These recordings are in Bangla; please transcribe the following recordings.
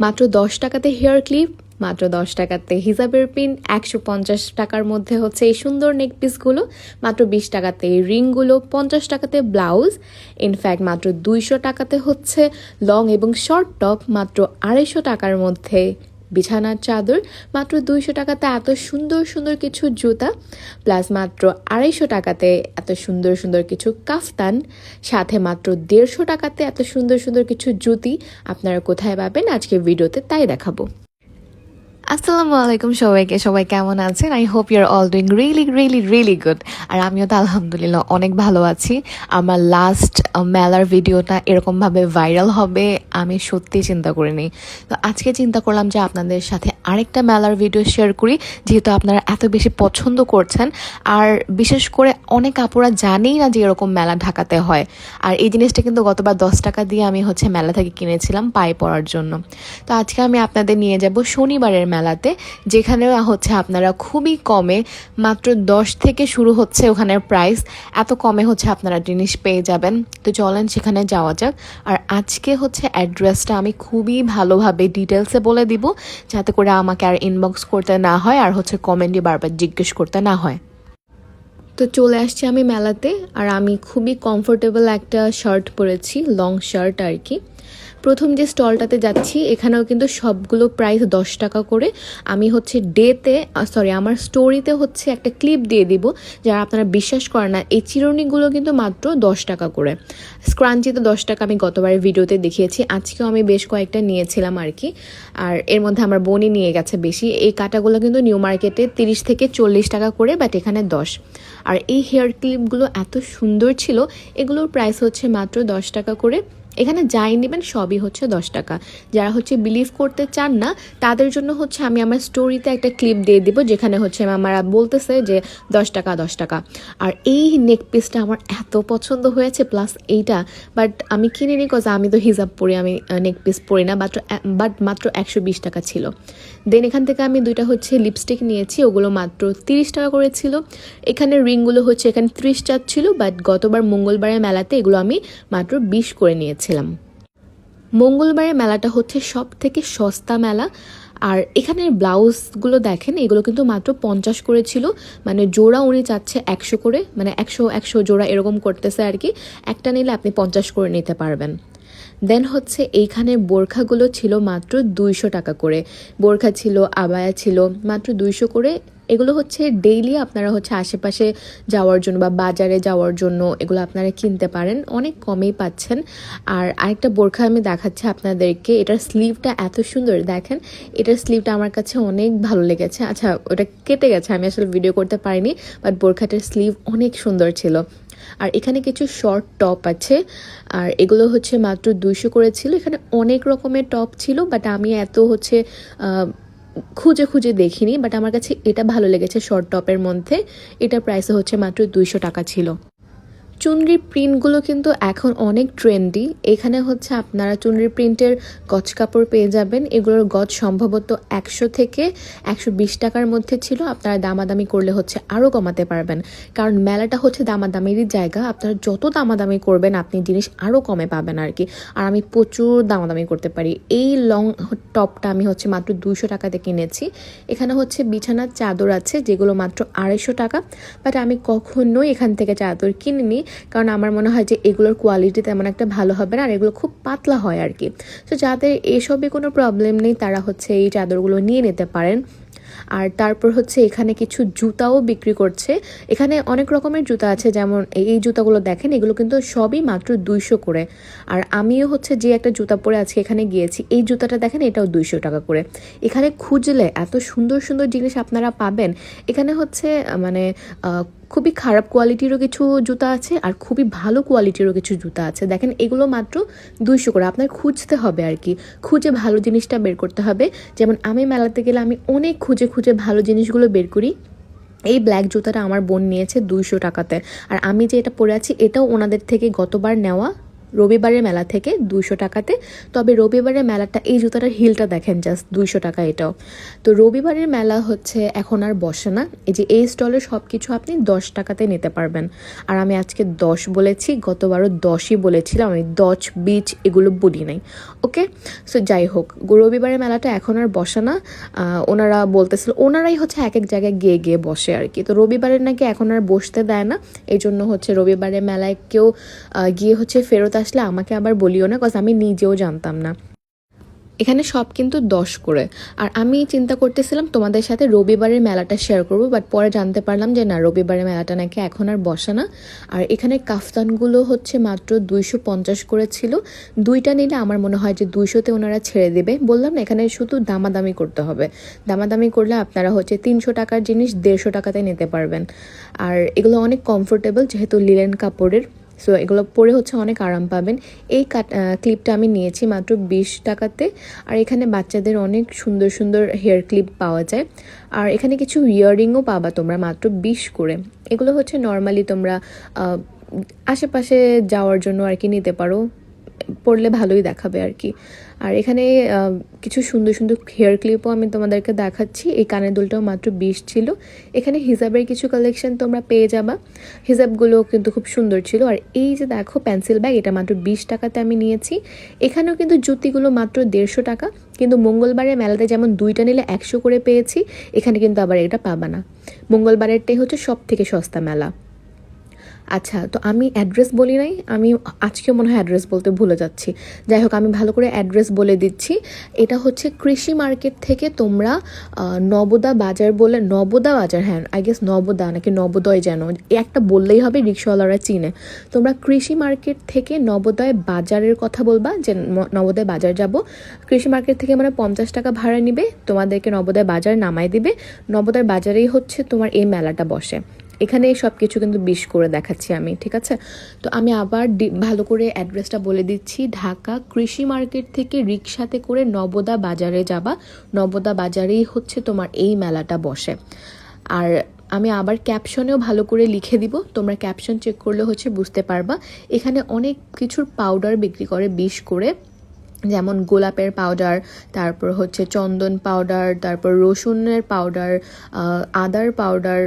মাত্র 10 টাকাতে হেয়ার ক্লিপ, মাত্র 10 টাকাতে হিজাবের পিন, 150 টাকার মধ্যে হচ্ছে এই সুন্দর নেক পিসগুলো, মাত্র 20 টাকাতে এই রিংগুলো, 50 টাকাতে ব্লাউজ, ইনফ্যাক্ট মাত্র 200 টাকাতে হচ্ছে লং এবং শর্ট টপ, মাত্র 250 টাকার মধ্যে বিছানার চাদর, মাত্র 200 টাকাতে এত সুন্দর সুন্দর কিছু জুতা, প্লাস মাত্র 250 টাকাতে এত সুন্দর সুন্দর কিছু কাফতান, সাথে মাত্র 150 টাকাতে এত সুন্দর সুন্দর কিছু জুতি। আপনারা কোথায় পাবেন আজকে ভিডিওতে তাই দেখাবো। আসসালামু আলাইকুম সবাইকে, সবাই কেমন আছেন? I hope you are all doing really good. আর আমিও তো আলহামদুলিল্লাহ অনেক ভালো আছি। আমার লাস্ট মেলার ভিডিওটা এরকমভাবে ভাইরাল হবে আমি সত্যি চিন্তা করিনি। তো আজকে চিন্তা করলাম যে আপনাদের সাথে আরেকটা মেলার ভিডিও শেয়ার করি, যেহেতু আপনারা এত বেশি পছন্দ করছেন। আর বিশেষ করে অনেক আপুরা জানেই না যে এরকম মেলা ঢাকাতে হয়। আর এই জিনিসটা কিন্তু গতবার 10 টাকা দিয়ে আমি হচ্ছে মেলা থেকে কিনেছিলাম পায়ে পরার জন্য। তো আজকে আমি আপনাদের নিয়ে যাব শনিবারের মেলাতে, যেখানে হচ্ছে আপনারা খুবই কমে, মাত্র 10 থেকে শুরু হচ্ছে ওখানের প্রাইস, এত কমে হচ্ছে আপনারা জিনিস পেয়ে যাবেন। তো চলেন সেখানে যাওয়া যাক। আর আজকে হচ্ছে অ্যাড্রেসটা আমি খুবই ভালোভাবে ডিটেলসে বলে দিব, যাতে করে আমাকে আর ইনবক্স করতে না হয় আর হচ্ছে কমেন্টে বারবার জিজ্ঞেস করতে না হয়। তো চলে আসছি আমি মেলাতে, আর আমি খুবই কমফোর্টেবল একটা শার্ট পরেছি, লং শার্ট আর কি। প্রথম যে স্টলটাতে যাচ্ছি এখানেও কিন্তু সবগুলো প্রাইস 10 টাকা করে। আমি হচ্ছে আমার স্টোরিতে হচ্ছে একটা ক্লিপ দিয়ে দিব, যারা আপনারা বিশ্বাস করেন না, এই চিরুনিগুলো কিন্তু মাত্র 10 টাকা করে। স্ক্রাঞ্চিতে 10 টাকা আমি গতবারের ভিডিওতে দেখিয়েছি, আজকেও আমি বেশ কয়েকটা নিয়েছিলাম আর কি। আর এর মধ্যে আমার বোনই নিয়ে গেছে বেশি। এই কাটাগুলো কিন্তু নিউ মার্কেটে 30 থেকে 40 টাকা করে, বাট এখানে 10। আর এই হেয়ার ক্লিপগুলো এত সুন্দর ছিল, এগুলোর প্রাইস হচ্ছে মাত্র 10 টাকা করে। এখানে যাই নেবেন সবই হচ্ছে 10 টাকা। যারা হচ্ছে বিলিভ করতে চান না তাদের জন্য হচ্ছে আমি আমার স্টোরিতে একটা ক্লিপ দিয়ে দিব, যেখানে হচ্ছে আমারা বলতেছে যে 10 টাকা 10 টাকা। আর এই নেক পিসটা আমার এত পছন্দ হয়েছে, প্লাস এইটা, বাট আমি কিনিনি কজ আমি তো হিজাব পরি, আমি নেক পিস পরি না, বাট মাত্র 120 টাকা ছিল। দেন এখান থেকে আমি দুইটা হচ্ছে লিপস্টিক নিয়েছি, ওগুলো মাত্র 30 টাকা করে ছিল। এখানে রিংগুলো হচ্ছে এখানে 30 টাকা ছিল, বাট গতবার মঙ্গলবারের মেলাতে এগুলো আমি মাত্র 20 করে নিয়েছিলাম। মঙ্গলবারের মেলাটা হচ্ছে সব থেকে সস্তা মেলা। আর এখানের ব্লাউজগুলো দেখেন, এগুলো কিন্তু মাত্র 50 করে ছিল, মানে জোড়া উনি চাচ্ছে 100 করে, মানে 100 জোড়া এরকম করতেছে আর কি। একটা নিলে আপনি 50 করে নিতে পারবেন। দেন হচ্ছে এইখানে বোরখাগুলো ছিল মাত্র 200 টাকা করে। বোরখা ছিল, আবায়া ছিল, মাত্র 200 করে। এগুলো হচ্ছে ডেইলি আপনারা হচ্ছে আশেপাশে যাওয়ার জন্য বা বাজারে যাওয়ার জন্য এগুলো আপনারা কিনতে পারেন, অনেক কমেই পাচ্ছেন। আর আরেকটা বোরখা আমি দেখাচ্ছি আপনাদেরকে, এটার স্লিভটা এত সুন্দর দেখেন। এটার স্লিভটা আমার কাছে অনেক ভালো লেগেছে। আচ্ছা, ওটা কেটে গেছে, আমি আসলে ভিডিও করতে পারিনি, বাট বোরখাটার স্লিভ অনেক সুন্দর ছিল। আর এখানে কিছু শর্ট টপ আছে, আর এগুলো হচ্ছে মাত্র 200 করে ছিল। এখানে অনেক রকমের টপ ছিল, বাট আমি এত হচ্ছে খুঁজে খুঁজে দেখিনি, বাট আমার কাছে এটা ভালো লেগেছে শর্ট টপের মধ্যে। এটার প্রাইস হচ্ছে মাত্র 200 টাকা ছিল। চুনরির প্রিন্টগুলো কিন্তু এখন অনেক ট্রেন্ডি। এখানে হচ্ছে আপনারা চুনরির প্রিন্টের গজ কাপড় পেয়ে যাবেন। এগুলোর গজ সম্ভবত 100 থেকে 120 টাকার মধ্যে ছিল। আপনারা দামাদামি করলে হচ্ছে আরও কমাতে পারবেন, কারণ মেলাটা হচ্ছে দামাদামিরই জায়গা। আপনারা যত দামাদামি করবেন আপনি জিনিস আরও কমে পাবেন আর কি। আর আমি প্রচুর দামাদামি করতে পারি। এই লং টপটা আমি হচ্ছে মাত্র 200 টাকাতে কিনেছি। এখানে হচ্ছে বিছানার চাদর আছে, যেগুলো মাত্র 250 টাকা, বাট আমি কখনোই এখান থেকে চাদর কিনিনি, কারণ আমার মনে হয় যে এগুলোর কোয়ালিটি তেমন একটা ভালো হবে না, আর এগুলো খুব পাতলা হয় আর কি। তো যাদের এসবে কোনো প্রবলেম নেই তারা হচ্ছে এই চাদরগুলো নিয়ে নিতে পারেন। আর তারপর হচ্ছে এখানে কিছু জুতাও বিক্রি করছে। এখানে অনেক রকমের জুতা আছে, যেমন এই জুতাগুলো দেখেন, এগুলো কিন্তু সবই মাত্র 200 করে। আর আমিও হচ্ছে যে একটা জুতা পরে আজকে এখানে গিয়েছি, এই জুতাটা দেখেন, এটাও 200 টাকা করে। এখানে খুঁজলে এত সুন্দর সুন্দর জিনিস আপনারা পাবেন। এখানে হচ্ছে মানে খুবই খারাপ কোয়ালিটিরও কিছু জুতা আছে, আর খুবই ভালো কোয়ালিটিরও কিছু জুতা আছে। দেখেন এগুলো মাত্র 200 করে। আপনার খুঁজতে হবে আর কি, খুঁজে ভালো জিনিসটা বের করতে হবে। যেমন আমি মেলাতে গেলে আমি অনেক খুঁজে খুঁজে ভালো জিনিসগুলো বের করি। এই ব্ল্যাক জুতাটা আমার বোন নিয়েছে 200 টাকাতে, আর আমি যে এটা পরে আছি এটাও ওনাদের থেকে গতবার নেওয়া, রবিবারের মেলা থেকে 200 টাকাতে। তবে রবিবারের মেলাটা, এই জুতাটার হিলটা দেখেন জাস্ট 200 টাকা এটাও। তো রবিবারের মেলা হচ্ছে এখন আর বসে না, এই যে এই স্টলের সব কিছু আপনি 10 টাকাতে নিতে পারবেন। আর আমি আজকে 10 বলেছি, গতবারও 10ই বলেছিলাম, আমি 10 20 এগুলো বলি নাই। ওকে, সো যাই হোক, রবিবারের মেলাটা এখন আর বসে না। ওনারা বলতেছিল, ওনারাই হচ্ছে এক এক জায়গায় গিয়ে গিয়ে বসে আর কি। তো রবিবারের নাকি এখন আর বসতে দেয় না, এই জন্য হচ্ছে রবিবারের মেলায় কেউ গিয়ে হচ্ছে ফেরত আসলে আমাকে আবার বলিও না, কজ আমি নিজেও জানতাম না। এখানে সব কিন্তু 10 করে। আর আমি চিন্তা করতেছিলাম তোমাদের সাথে রবিবারের মেলাটা শেয়ার করব, বাট পরে জানতে পারলাম যে না, রবিবারের মেলাটা নাকি এখন আর বসে না। আর এখানে কাফতানগুলো হচ্ছে মাত্র 250 করে ছিল। দুইটা নিলে আমার মনে হয় যে 200-তে ওনারা ছেড়ে দেবে। বললাম না, এখানে শুধু দামাদামি করতে হবে। দামাদামি করলে আপনারা হচ্ছে 300 টাকার জিনিস 150 টাকাতে নিতে পারবেন। আর এগুলো অনেক কমফোর্টেবল, যেহেতু লিনেন কাপড়ের, সো এগুলো পরে হচ্ছে অনেক আরাম পাবেন। এই ক্লিপটা আমি নিয়েছি মাত্র 20 টাকাতে। আর এখানে বাচ্চাদের অনেক সুন্দর সুন্দর হেয়ার ক্লিপ পাওয়া যায়। আর এখানে কিছু ইয়াররিংও পাবা তোমরা মাত্র 20 করে। এগুলো হচ্ছে নর্মালি তোমরা আশেপাশে যাওয়ার জন্য আর কি নিতে পারো, পরলে ভালোই দেখাবে আর কি। আর এখানে কিছু সুন্দর সুন্দর হেয়ার ক্লিপও আমি তোমাদেরকে দেখাচ্ছি। এই কানের দুলটাও মাত্র 20 ছিল। এখানে হিজাবের কিছু কালেকশন তোমরা পেয়ে যাবা, হিজাবগুলো কিন্তু খুব সুন্দর ছিল। আর এই যে দেখো পেন্সিল ব্যাগ, এটা মাত্র 20 টাকাতে আমি নিয়েছি। এখানেও কিন্তু জুতিগুলো মাত্র 150 টাকা, কিন্তু মঙ্গলবারের মেলাতে যেমন দুইটা নিলে 100 করে পেয়েছি, এখানে কিন্তু আবার এটা পাবা না। মঙ্গলবারেরটাই হচ্ছে সব থেকে সস্তা মেলা। আচ্ছা, তো আমি অ্যাড্রেস বলি নাই, আমি আজকে মনে হয় অ্যাড্রেস বলতে ভুলে যাচ্ছি। যাই হোক, আমি ভালো করে অ্যাড্রেস বলে দিচ্ছি। এটা হচ্ছে কৃষি মার্কেট থেকে তোমরা নবোদা বাজার বলে, নবোদা বাজার, হ্যাঁ আই গেস নবোদা নাকি নবোদয়, যেন একটা বললেই হবে, রিক্সাওয়ালারা চিনে। তোমরা কৃষি মার্কেট থেকে নবোদয় বাজারের কথা বলবা যে নবোদয় বাজার যাব। কৃষি মার্কেট থেকে মানে 50 টাকা ভাড়া নিবে, তোমাদেরকে নবোদয় বাজার নামাই দিবে। নবোদয় বাজারেই হচ্ছে তোমার এই মেলাটা বসে। এখানে সব কিছু কিন্তু 20 করে দেখাচ্ছি আমি, ঠিক আছে? তো আমি আবার ভালো করে অ্যাড্রেসটা বলে দিচ্ছি। ঢাকা কৃষি মার্কেট থেকে রিক্সাতে করে নবোদা বাজারে যাবা, নবোদা বাজারেই হচ্ছে তোমার এই মেলাটা বসে। আর আমি আবার ক্যাপশনেও ভালো করে লিখে দিব, তোমরা ক্যাপশন চেক করলে হচ্ছে বুঝতে পারবা। এখানে অনেক কিছুর পাউডার বিক্রি করে 20 করে, যেমন গোলাপের পাউডার, তারপর হচ্ছে চন্দন পাউডার, তারপর রসুনের পাউডার, আদার পাউডার,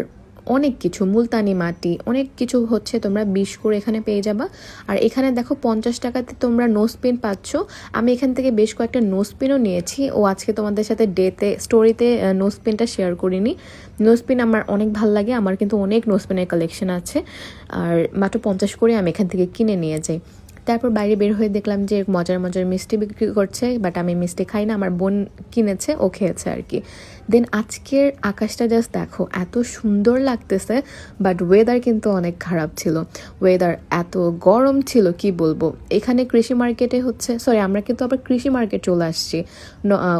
অনেক কিছু, মুলতানি মাটি, অনেক কিছু হচ্ছে তোমরা 20 করে এখানে পেয়ে যাবা। আর এখানে দেখো 50 টাকাতে তোমরা নোজপিন পাচ্ছ। আমি এখান থেকে বেশ কয়েকটা নোজপিনও নিয়েছি। ও আজকে তোমাদের সাথে স্টোরিতে নোজপিনটা শেয়ার করিনি। নোজপিন আমার অনেক ভাল লাগে, আমার কিন্তু অনেক নোজপিনের কালেকশন আছে। আর মাত্র 50 করে আমি এখান থেকে কিনে নিয়ে যাই। তারপর বাইরে বের হয়ে দেখলাম যে মজার মজার মিষ্টি বিক্রি করছে, বাট আমি মিষ্টি খাই না, আমার বোন কিনেছে, ও খেয়েছে আর কি। দেন আজকের আকাশটা জাস্ট দেখো, এত সুন্দর লাগতেছে, বাট ওয়েদার কিন্তু অনেক খারাপ ছিল। ওয়েদার এত গরম ছিল কি বলবো। এখানে কৃষি মার্কেটে হচ্ছে, সরি আমরা কিন্তু আবার কৃষি মার্কেট চলে আসছি,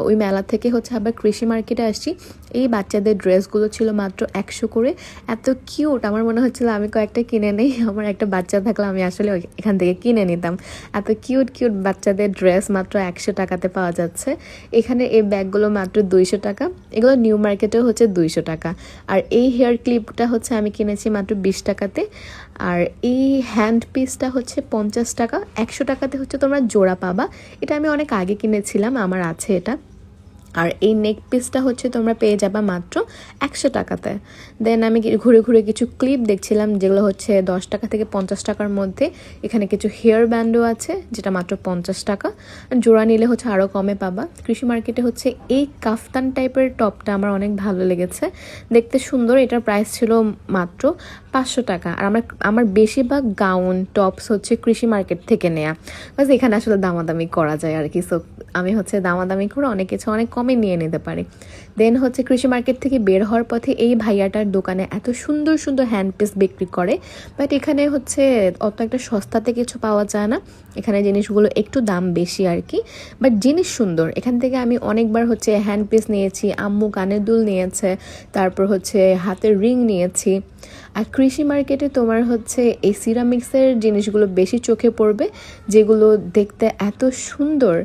ওই মেলা থেকে হচ্ছে আবার কৃষি মার্কেটে আসছি। এই বাচ্চাদের ড্রেসগুলো ছিল মাত্র 100 করে, এত কিউট, আমার মনে হচ্ছিল আমি কয়েকটা কিনে নেই, আমার একটা বাচ্চা থাকলে আমি আসলে এখান থেকে কিনে নিতাম। এত কিউট কিউট বাচ্চাদের ড্রেস মাত্র 100 টাকাতে পাওয়া যাচ্ছে। এখানে এই ব্যাগগুলো মাত্র 200 টাকা, এগুলো নিউ মার্কেটেও হচ্ছে 200 টাকা। আর এই হেয়ার ক্লিপটা হচ্ছে আমি কিনেছি মাত্র 20 টাকাতে। আর এই হ্যান্ড পিসটা হচ্ছে 50 টাকা, 100 টাকাতে হচ্ছে তোমরা জোড়া পাবা। এটা আমি অনেক আগে কিনেছিলাম, আমার আছে এটা। আর এই নেক পিসটা হচ্ছে তোমরা পেয়ে যাবা মাত্র 100 টাকাতে। দেন আমি ঘুরে ঘুরে কিছু ক্লিপ দেখছিলাম, যেগুলো হচ্ছে 10 টাকা থেকে 50 টাকার মধ্যে। এখানে কিছু হেয়ার ব্যান্ডও আছে, যেটা মাত্র 50 টাকা। জোড়া নিলে হচ্ছে আরও কমে পাবা। কৃষি মার্কেটে হচ্ছে এই কাফতান টাইপের টপটা আমার অনেক ভালো লেগেছে, দেখতে সুন্দর। এটার প্রাইস ছিল মাত্র 500 টাকা। আর আমার বেশিরভাগ গাউন টপস হচ্ছে কৃষি মার্কেট থেকে নেয়া, বাস এখানে আসলে দামাদামি করা যায় আর কি। সো আমি হচ্ছে দামাদামি করে অনেক কিছু অনেক কমে নিয়ে নিতে পারি। দেন হচ্ছে কৃষি মার্কেট থেকে বের হওয়ার পথে এই ভাইয়াটার দোকানে এত সুন্দর সুন্দর হ্যান্ড পিস বিক্রি করে, বাট এখানে হচ্ছে অত একটা সস্তাতে কিছু পাওয়া যায় না। এখানে জিনিসগুলো একটু দাম বেশি আর কি, বাট জিনিস সুন্দর। এখান থেকে আমি অনেকবার হচ্ছে হ্যান্ড পিস নিয়েছি, আম্মু কানের দুল নিয়েছে, তারপর হচ্ছে হাতের রিং নিয়েছি। আর কৃষি মার্কেটে তোমার হচ্ছে এই সিরামিক্সের জিনিসগুলো বেশি চোখে পড়বে, যেগুলো দেখতে এত সুন্দর।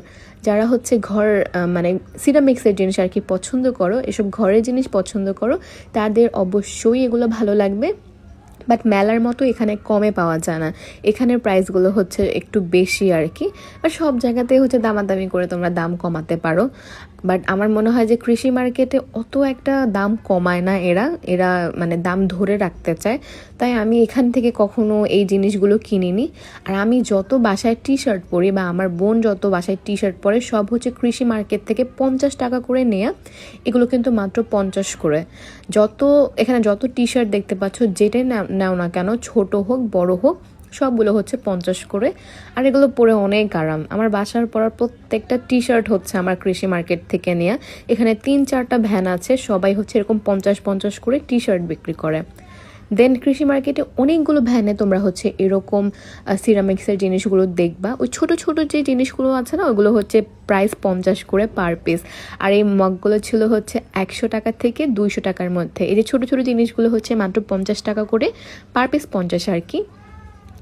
যারা হচ্ছে ঘর মানে সিরামিক্সের জিনিস আর কি পছন্দ করো, এসব ঘরের জিনিস পছন্দ করো, তাদের অবশ্যই এগুলো ভালো লাগবে। বাট মেলার মতো এখানে কমে পাওয়া যায় না, এখানের প্রাইসগুলো হচ্ছে একটু বেশি আর কি। আর সব জায়গাতেই হচ্ছে দামাদামি করে তোমরা দাম কমাতে পারো, বাট আমার মনে হয় যে কৃষি মার্কেটে অত একটা দাম কমায় না এরা এরা মানে দাম ধরে রাখতে চায়, তাই আমি এখান থেকে কখনো এই জিনিসগুলো কিনিনি। আর আমি যত বাসায় টি শার্ট পরি বা আমার বোন যত বাসায় টি শার্ট পরে সব হচ্ছে কৃষি মার্কেট থেকে 50 টাকা করে নেয়া, এগুলো কিন্তু মাত্র 50 করে। এখানে যত টি শার্ট দেখতে পাচ্ছ যেটাই নাও না কেন, ছোট হোক বড় হোক, সবগুলো হচ্ছে 50 করে। আর এগুলো পরে অনেক আরাম। আমার বাসার পরার প্রত্যেকটা টি শার্ট হচ্ছে আমার কৃষি মার্কেট থেকে নেওয়া। এখানে 3-4টা ভ্যান আছে, সবাই হচ্ছে এরকম 50-50 করে টি শার্ট বিক্রি করে। দেন কৃষি মার্কেটে অনেকগুলো ভ্যানে তোমরা হচ্ছে এরকম সিরামিক্সের জিনিসগুলো দেখবা। ওই ছোট ছোট যে জিনিসগুলো আছে না, ওগুলো হচ্ছে প্রাইস 50 করে পার পিস। আর এই মগগুলো ছিল হচ্ছে 100 টাকা থেকে 200 টাকার মধ্যে। এই যে ছোট ছোট জিনিসগুলো হচ্ছে মাত্র 50 টাকা করে পার পিস, 50 আর কি।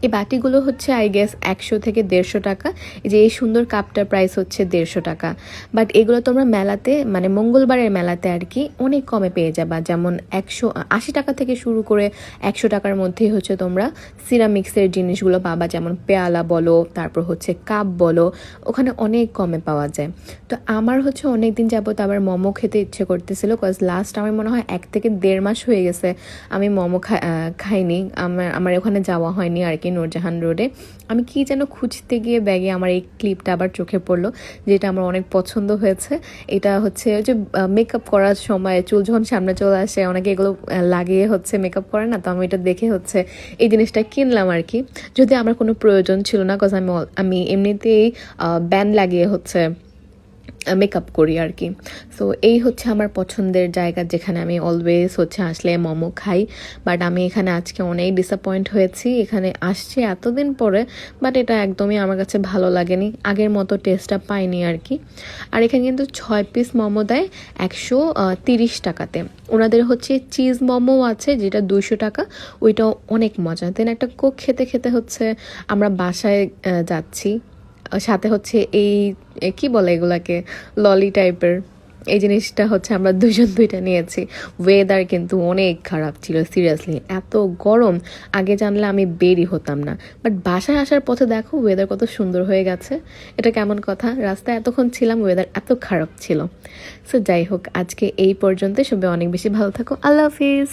এই বাটিগুলো হচ্ছে আই গেস 100 থেকে 150 টাকা। এই যে এই সুন্দর কাপটার প্রাইস হচ্ছে 150 টাকা। বাট এগুলো তোমরা মেলাতে মানে মঙ্গলবারের মেলাতে আর কি অনেক কমে পেয়ে যাবা। যেমন 180 টাকা থেকে শুরু করে 100 টাকার মধ্যেই হচ্ছে তোমরা সিরামিক্সের জিনিসগুলো পাবা, যেমন পেয়ালা বলো, তারপর হচ্ছে কাপ বলো, ওখানে অনেক কমে পাওয়া যায়। তো আমার হচ্ছে অনেক দিন যাবত আবার মোমো খেতে ইচ্ছে করতেছিল, কজ লাস্ট আমার মনে হয় 1 থেকে 1.5 মাস হয়ে গেছে আমি মোমো খাইনি। আমার ওখানে যাওয়া হয়নি আর কি, নূরজাহান রোডে। আমি কি যেন খুঁজতে গিয়ে ব্যাগে আমার এই ক্লিপটা আবার চোখে পড়লো, যেটা আমার অনেক পছন্দ হয়েছে। এটা হচ্ছে ওই যে মেকআপ করার সময় চুল যখন সামনে চলে আসে অনেকে এগুলো লাগিয়ে হচ্ছে মেকআপ করে না, তো আমি এটা দেখে হচ্ছে এই জিনিসটা কিনলাম আর কি। যদি আমার কোনো প্রয়োজন ছিল না, কজ আমি এমনিতেই ব্যান্ড লাগিয়ে হচ্ছে মেকআপ করি আর কি। সো এই হচ্ছে আমার পছন্দের জায়গা, যেখানে আমি অলওয়েজ হচ্ছে আসলে মোমো খাই। বাট আমি এখানে আজকে অনেক ডিসঅ্যাপয়েন্ট হয়েছি, এখানে আসছি এতদিন পরে, বাট এটা একদমই আমার কাছে ভালো লাগেনি, আগের মতো টেস্টটা পাইনি আর কি। আর এখানে কিন্তু 6 পিস মোমো দেয় 130 টাকাতে। ওনাদের হচ্ছে চিজ মোমো আছে যেটা 200 টাকা, ওইটাও অনেক মজা। দেন একটা কোক খেতে খেতে হচ্ছে আমরা বাসায় যাচ্ছি, সাথে হচ্ছে এই কি বলে এগুলাকে, ললি টাইপের এই জিনিসটা হচ্ছে আমরা দুজন দুইটা নিয়েছি। ওয়েদার কিন্তু অনেক খারাপ ছিল, সিরিয়াসলি এত গরম, আগে জানলে আমি বেরই হতাম না। বাট বাসায় আসার পথে দেখো ওয়েদার কত সুন্দর হয়ে গেছে, এটা কেমন কথা, রাস্তায় এতক্ষণ ছিলাম ওয়েদার এত খারাপ ছিল। সো যাই হোক, আজকে এই পর্যন্ত, সবাই অনেক বেশি ভালো থাকো, আল্লাহ হাফিজ।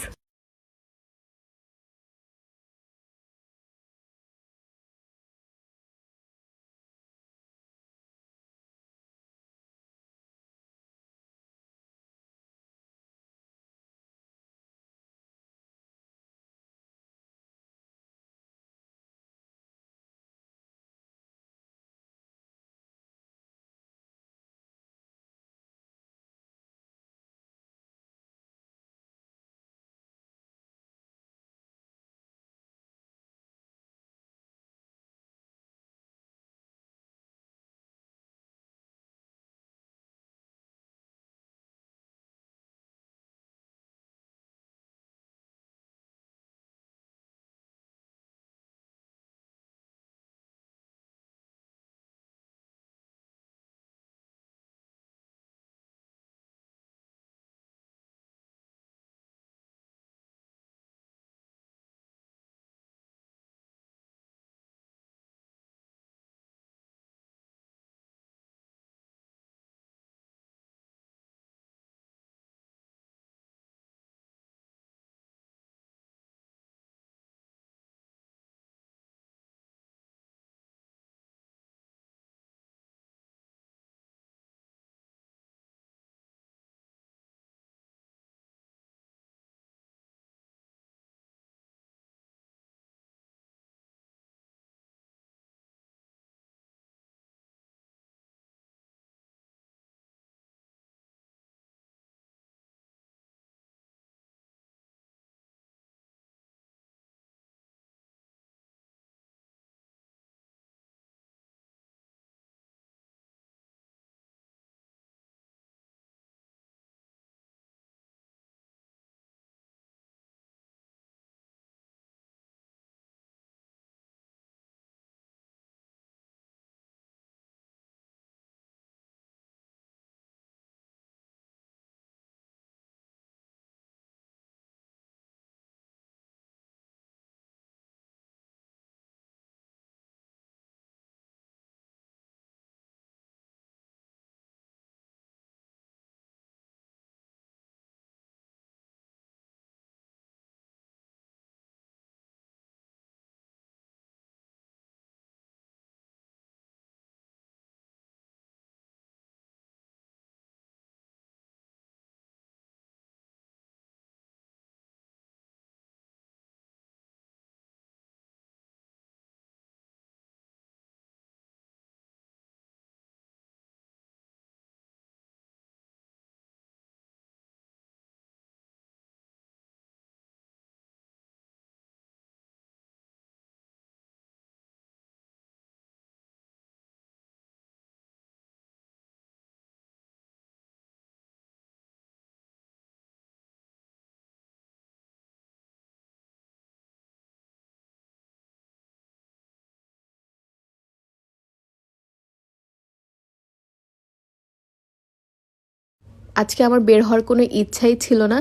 আজকে আমার বের হওয়ার কোনো ইচ্ছাই ছিল না,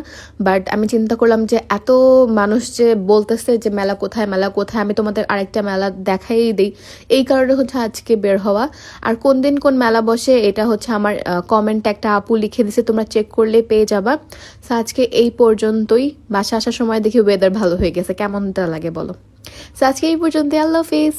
বাট আমি চিন্তা করলাম যে এত মানুষ যে বলতেছে যে মেলা কোথায় মেলা কোথায়, আমি তোমাদের আরেকটা মেলা দেখাই দিই, এই কারণে হচ্ছে আজকে বের হওয়া। আর কোন দিন কোন মেলা বসে এটা হচ্ছে আমার কমেন্ট একটা আপু লিখে দিছে, তোমরা চেক করলে পেয়ে যাবা। সো আজকে এই পর্যন্তই। বাসা আসার সময় দেখি ওয়েদার ভালো হয়ে গেছে, কেমনটা লাগে বলো। সো আজকে এই পর্যন্ত, আল্লাহ হাফিজ।